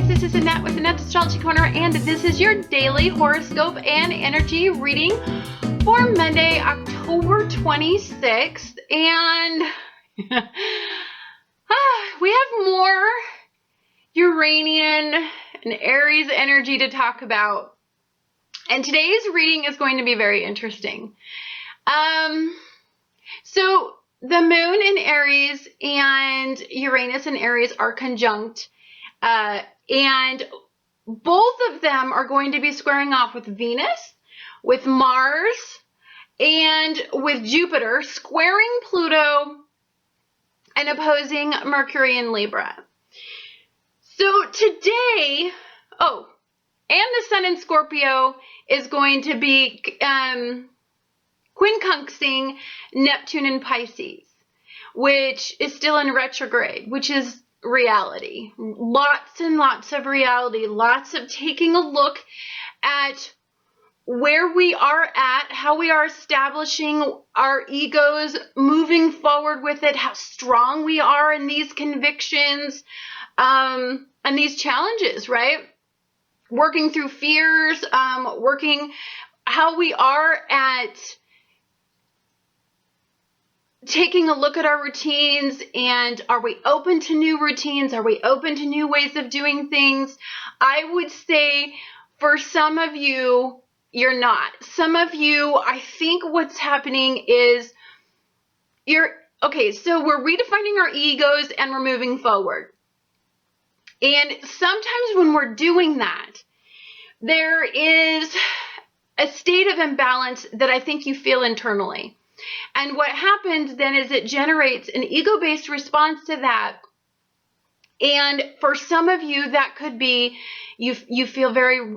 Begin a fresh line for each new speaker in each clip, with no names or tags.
this is Annette with Annette's Astrology Corner, and this is your daily horoscope and energy reading for Monday, October 26th. And we have more Uranian and Aries energy to talk about. And today's reading is going to be very interesting. So the moon in Aries and Uranus in Aries are conjunct, and both of them are going to be squaring off with Venus, with Mars, and with Jupiter, squaring Pluto and opposing Mercury in Libra. So today, and the Sun in Scorpio is going to be quincunxing Neptune in Pisces, which is still in retrograde, which is reality. Lots and lots of reality, lots of taking a look at where we are at, how we are establishing our egos, moving forward with it, how strong we are in these convictions, and these challenges, right? Working through fears, working how we are at taking a look at our routines, and are we open to new routines? Are we open to new ways of doing things? I would say for some of you, you're not. Some of you, I think what's happening is so we're redefining our egos and we're moving forward. And sometimes when we're doing that, there is a state of imbalance that I think you feel internally. And what happens then is it generates an ego-based response to that. And for some of you, that could be you feel very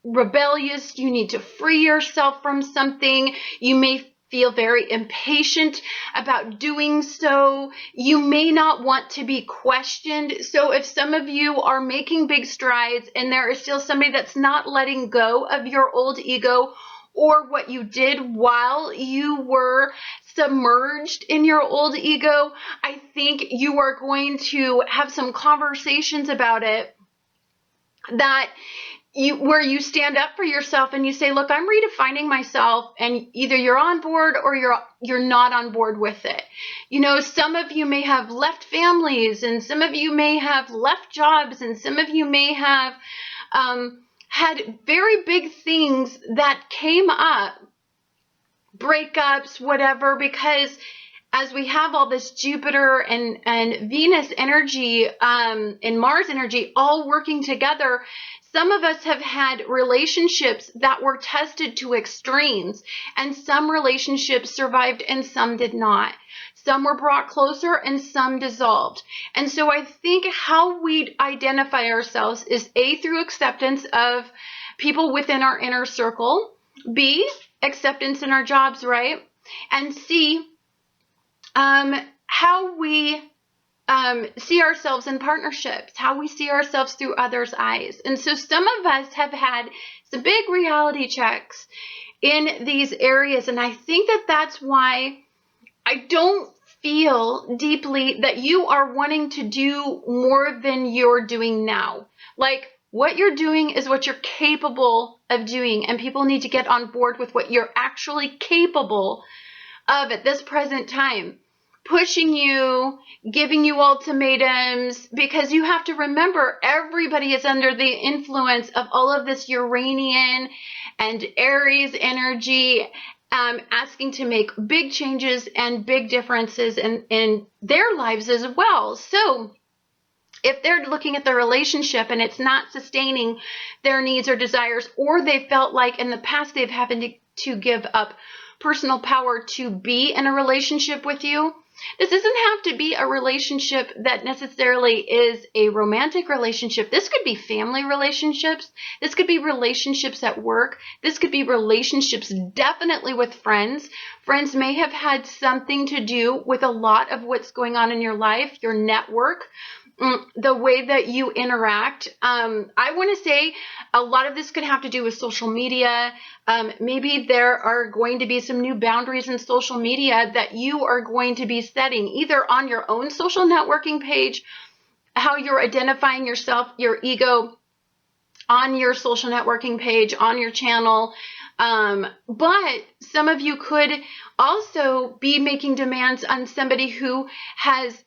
rebellious. You need to free yourself from something. You may feel very impatient about doing so. You may not want to be questioned. So if some of you are making big strides and there is still somebody that's not letting go of your old ego, or what you did while you were submerged in your old ego, I think you are going to have some conversations about it where you stand up for yourself and you say, look, I'm redefining myself, and either you're on board or you're not on board with it. You know, some of you may have left families, and some of you may have left jobs, and some of you may have had very big things that came up, breakups, whatever, because as we have all this Jupiter and Venus energy and Mars energy all working together, some of us have had relationships that were tested to extremes, and some relationships survived and some did not. Some were brought closer and some dissolved. And so I think how we identify ourselves is A, through acceptance of people within our inner circle, B, acceptance in our jobs, right? And C, how we see ourselves in partnerships, how we see ourselves through others' eyes. And so some of us have had some big reality checks in these areas, and I think that that's why I don't feel deeply that you are wanting to do more than you're doing now. Like, what you're doing is what you're capable of doing, and people need to get on board with what you're actually capable of at this present time. Pushing you, giving you ultimatums, because you have to remember everybody is under the influence of all of this Uranian and Aries energy, asking to make big changes and big differences in their lives as well. So if they're looking at their relationship and it's not sustaining their needs or desires, or they felt like in the past they've happened to give up personal power to be in a relationship with you, this doesn't have to be a relationship that necessarily is a romantic relationship. This could be family relationships. This could be relationships at work. This could be relationships definitely with friends. Friends may have had something to do with a lot of what's going on in your life, your network, the way that you interact. I want to say a lot of this could have to do with social media. Maybe there are going to be some new boundaries in social media that you are going to be setting either on your own social networking page how you're identifying yourself, your ego, on your social networking page, on your channel. But some of you could also be making demands on somebody who has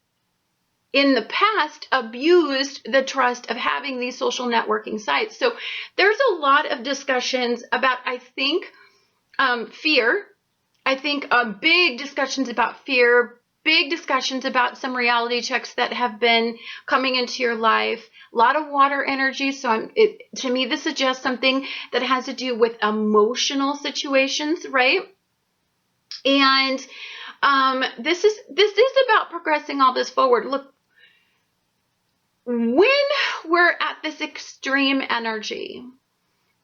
in the past abused the trust of having these social networking sites. So there's a lot of discussions about, I think, fear. I think big discussions about fear, big discussions about some reality checks that have been coming into your life. A lot of water energy. So to me, this suggests something that has to do with emotional situations, right? And this is about progressing all this forward. Look, when we're at this extreme energy,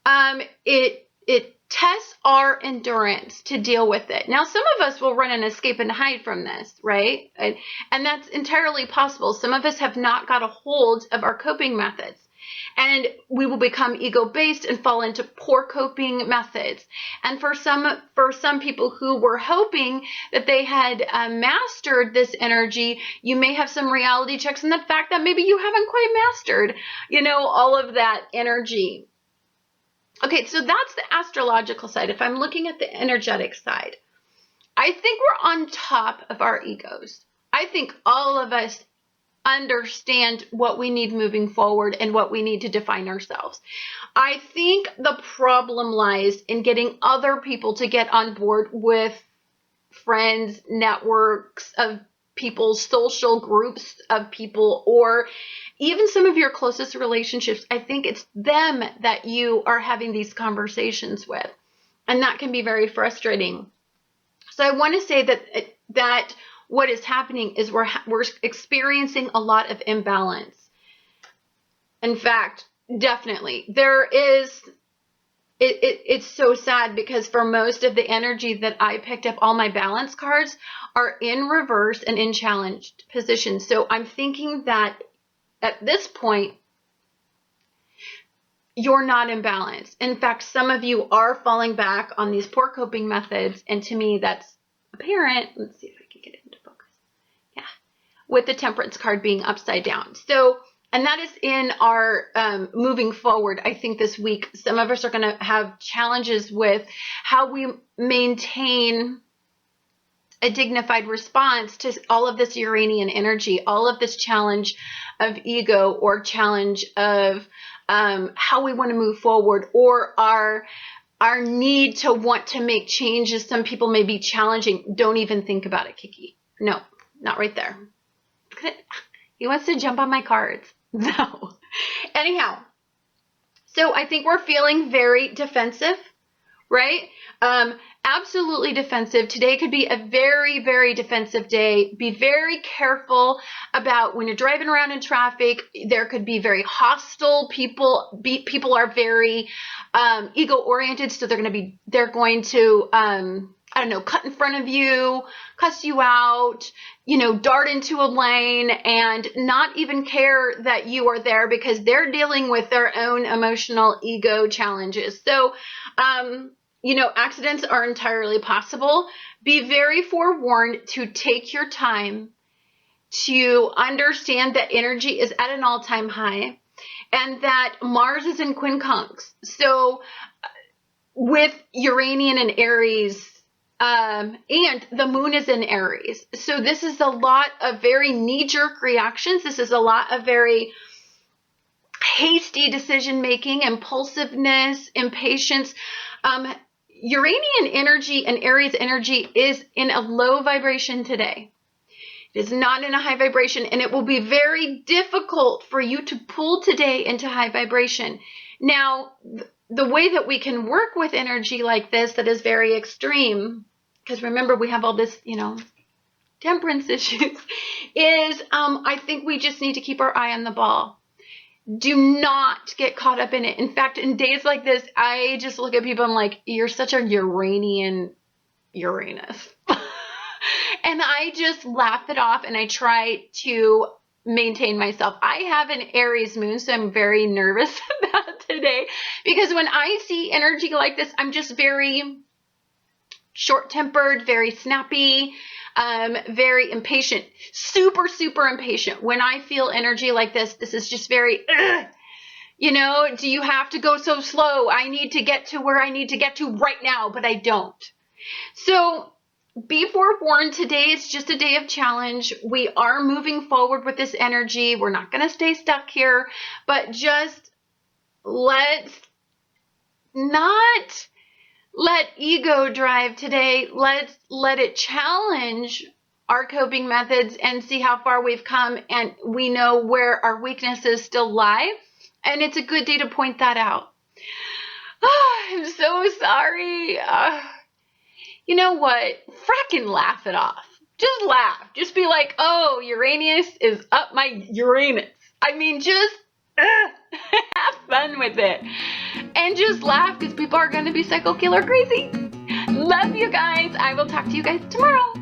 it tests our endurance to deal with it. Now, some of us will run and escape and hide from this, right? And that's entirely possible. Some of us have not got a hold of our coping methods, and we will become ego-based and fall into poor coping methods. And for some people who were hoping that they had mastered this energy, you may have some reality checks in the fact that maybe you haven't quite mastered, all of that energy. Okay, so that's the astrological side. If I'm looking at the energetic side, I think we're on top of our egos. I think all of us understand what we need moving forward and what we need to define ourselves. I think the problem lies in getting other people to get on board with friends, networks of people, social groups of people, or even some of your closest relationships. I think it's them that you are having these conversations with, and that can be very frustrating. So I want to say that what is happening is we're experiencing a lot of imbalance. In fact, definitely there is. It's so sad because for most of the energy that I picked up, all my balance cards are in reverse and in challenged positions. So I'm thinking that at this point, you're not in balance. In fact, some of you are falling back on these poor coping methods. And to me, that's apparent. Let's see if I can get it into focus. Yeah. With the Temperance card being upside down. So, and that is in our moving forward. I think this week, some of us are going to have challenges with how we maintain a dignified response to all of this Uranian energy, all of this challenge of ego or challenge of how we want to move forward, or our need to want to make changes. Some people may be challenging. Don't even think about it, Kiki. No, not right there. He wants to jump on my cards. No. Anyhow, so I think we're feeling very defensive, right? Absolutely defensive. Today could be a very, very defensive day. Be very careful about when you're driving around in traffic. There could be very hostile people. People are very ego-oriented, so they're going to cut in front of you, cuss you out, dart into a lane and not even care that you are there because they're dealing with their own emotional ego challenges. So, accidents are entirely possible. Be very forewarned to take your time to understand that energy is at an all-time high and that Mars is in quincunx. So with Uranian and Aries, and the moon is in Aries. So this is a lot of very knee-jerk reactions. This is a lot of very hasty decision-making, impulsiveness, impatience. Uranian energy and Aries energy is in a low vibration today. It is not in a high vibration, and it will be very difficult for you to pull today into high vibration. Now, the way that we can work with energy like this that is very extreme, because remember we have all this, temperance issues, is I think we just need to keep our eye on the ball. Do not get caught up in it. In fact, in days like this, I just look at people, I'm like, you're such a Uranian Uranus. And I just laugh it off and I try to maintain myself. I have an Aries moon, so I'm very nervous about today because when I see energy like this, I'm just very short-tempered, very snappy. very impatient, super, super impatient. When I feel energy like this is just very, you know, do you have to go so slow? I need to get to where I need to get to right now, but I don't. So be forewarned, today is just a day of challenge. We are moving forward with this energy. We're not going to stay stuck here, but just let's not let ego drive today. Let's let it challenge our coping methods and see how far we've come, and we know where our weaknesses still lie. And it's a good day to point that out. Oh, I'm so sorry. You know what? Fracking laugh it off. Just laugh. Just be like, oh, Uranus is up my Uranus. I mean, just have fun with it. And just laugh, because people are going to be psycho killer crazy. Love you guys. I will talk to you guys tomorrow.